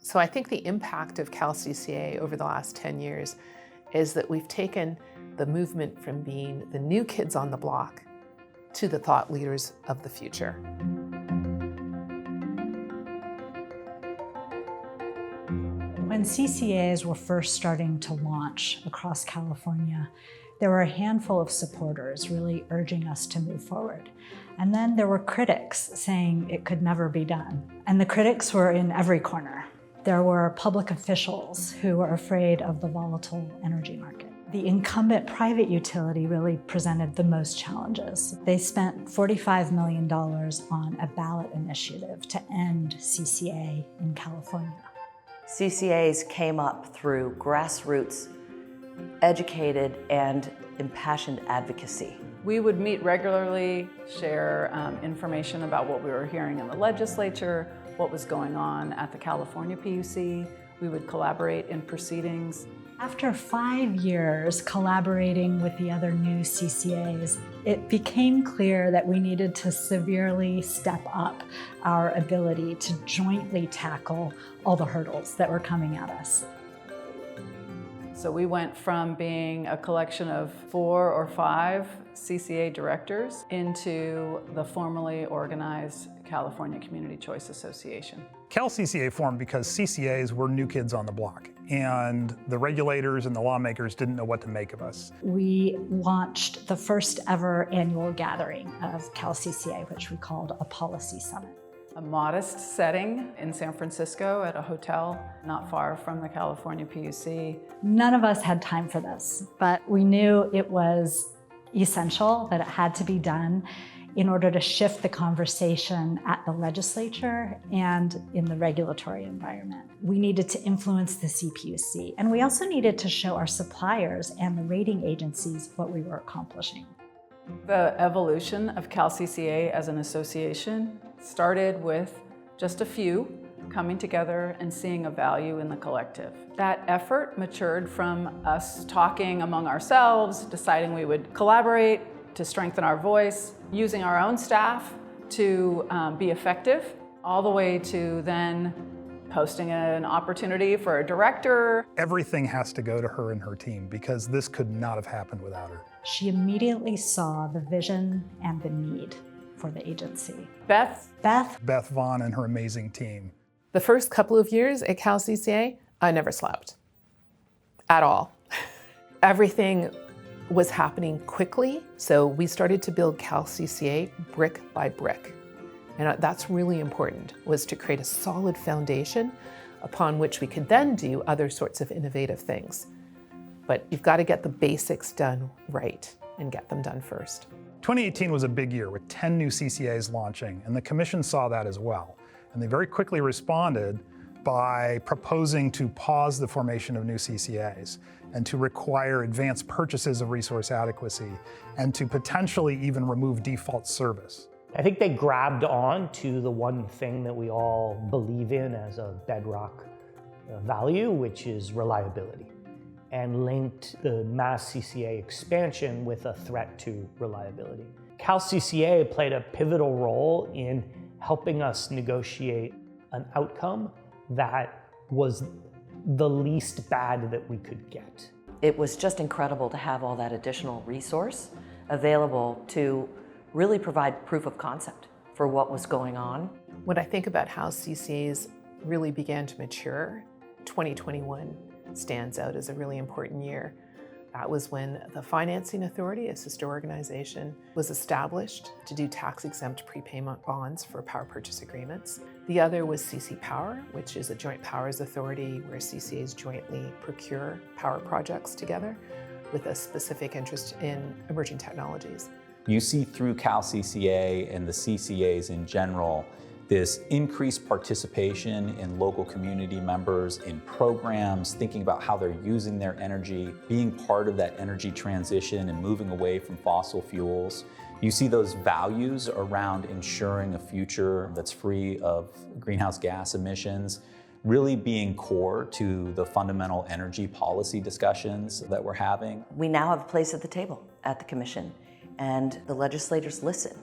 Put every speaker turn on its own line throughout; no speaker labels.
So I think the impact of CalCCA over the last 10 years is that we've taken the movement from being the new kids on the block to the thought leaders of the future.
When CCAs were first starting to launch across California, there were a handful of supporters really urging us to move forward. And then there were critics saying it could never be done. And the critics were in every corner. There were public officials who were afraid of the volatile energy market. The incumbent private utility really presented the most challenges. They spent $45 million on a ballot initiative to end CCA in California.
CCAs came up through grassroots, educated and impassioned advocacy.
We would meet regularly, share information about what we were hearing in the legislature, what was going on at the California PUC. We would collaborate in proceedings.
After 5 years collaborating with the other new CCAs, it became clear that we needed to severely step up our ability to jointly tackle all the hurdles that were coming at us.
So we went from being a collection of 4 or 5 CCA directors into the formally organized California Community Choice Association.
CalCCA formed because CCAs were new kids on the block, and the regulators and the lawmakers didn't know what to make of us.
We launched the first ever annual gathering of CalCCA, which we called a policy summit.
A modest setting in San Francisco at a hotel not far from the California PUC.
None of us had time for this, but we knew it was essential, that it had to be done in order to shift the conversation at the legislature and in the regulatory environment. We needed to influence the CPUC, and we also needed to show our suppliers and the rating agencies what we were accomplishing.
The evolution of CalCCA as an association started with just a few coming together and seeing a value in the collective. That effort matured from us talking among ourselves, deciding we would collaborate to strengthen our voice, using our own staff to be effective, all the way to then posting an opportunity for a director.
Everything has to go to her and her team because this could not have happened without her.
She immediately saw the vision and the need for the agency.
Beth
Vaughn and her amazing team.
The first couple of years at CalCCA, I never slept at all. Everything was happening quickly, so we started to build CalCCA brick by brick. And that's really important, was to create a solid foundation upon which we could then do other sorts of innovative things. But you've got to get the basics done right and get them done first.
2018 was a big year with 10 new CCAs launching, and the Commission saw that as well. And they very quickly responded by proposing to pause the formation of new CCAs and to require advanced purchases of resource adequacy and to potentially even remove default service.
I think they grabbed on to the one thing that we all believe in as a bedrock value, which is reliability, and linked the mass CCA expansion with a threat to reliability. CalCCA played a pivotal role in helping us negotiate an outcome that was the least bad that we could get.
It was just incredible to have all that additional resource available to really provide proof of concept for what was going on.
When I think about how CCAs really began to mature, 2021 stands out as a really important year. That was when the Financing Authority, a sister organization, was established to do tax-exempt prepayment bonds for power purchase agreements. The other was CC Power, which is a joint powers authority where CCAs jointly procure power projects together with a specific interest in emerging technologies.
You see through CalCCA and the CCAs in general this increased participation in local community members, in programs, thinking about how they're using their energy, being part of that energy transition and moving away from fossil fuels. You see those values around ensuring a future that's free of greenhouse gas emissions really being core to the fundamental energy policy discussions that we're having.
We now have a place at the table at the Commission, and the legislators listen.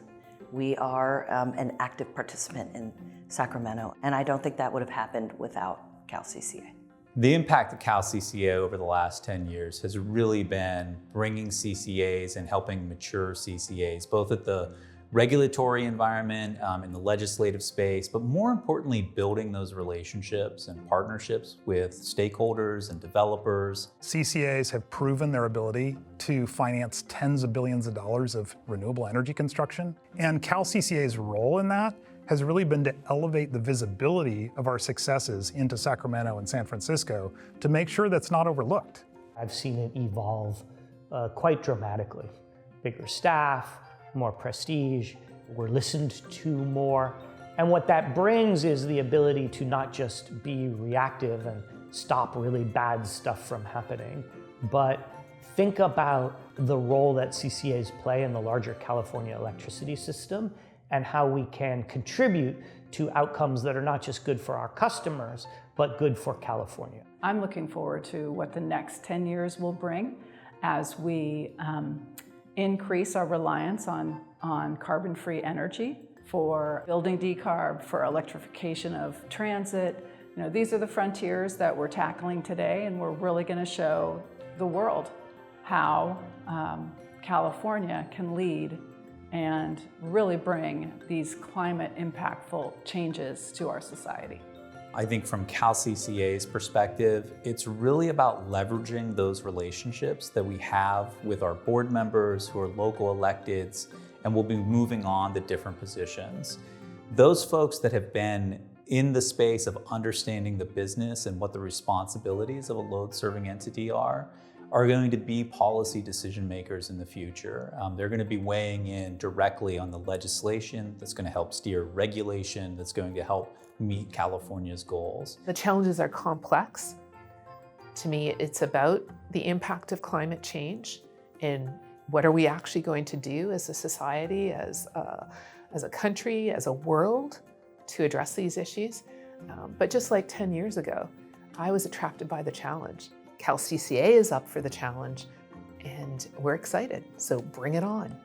We are an active participant in Sacramento, and I don't think that would have happened without CalCCA?
The impact of CalCCA over the last 10 years has really been bringing CCAs and helping mature CCAs, both at the regulatory environment, in the legislative space, but more importantly, building those relationships and partnerships with stakeholders and developers.
CCAs have proven their ability to finance tens of billions of dollars of renewable energy construction, and CalCCA's role in that has really been to elevate the visibility of our successes into Sacramento and San Francisco to make sure that's not overlooked.
I've seen it evolve quite dramatically. Bigger staff, more prestige, we're listened to more. And what that brings is the ability to not just be reactive and stop really bad stuff from happening, but think about the role that CCAs play in the larger California electricity system and how we can contribute to outcomes that are not just good for our customers, but good for California.
I'm looking forward to what the next 10 years will bring as we increase our reliance on carbon-free energy for building decarb, for electrification of transit. You know, these are the frontiers that we're tackling today, and we're really going to show the world how California can lead and really bring these climate impactful changes to our society.
I think from CalCCA's perspective, it's really about leveraging those relationships that we have with our board members who are local electeds and will be moving on to different positions. Those folks that have been in the space of understanding the business and what the responsibilities of a load-serving entity are going to be policy decision makers in the future. They're going to be weighing in directly on the legislation that's going to help steer regulation, that's going to help meet California's goals.
The challenges are complex. To me, it's about the impact of climate change and what are we actually going to do as a society, as a country, as a world to address these issues. But just like 10 years ago, I was attracted by the challenge. CalCCA is up for the challenge and we're excited, so bring it on.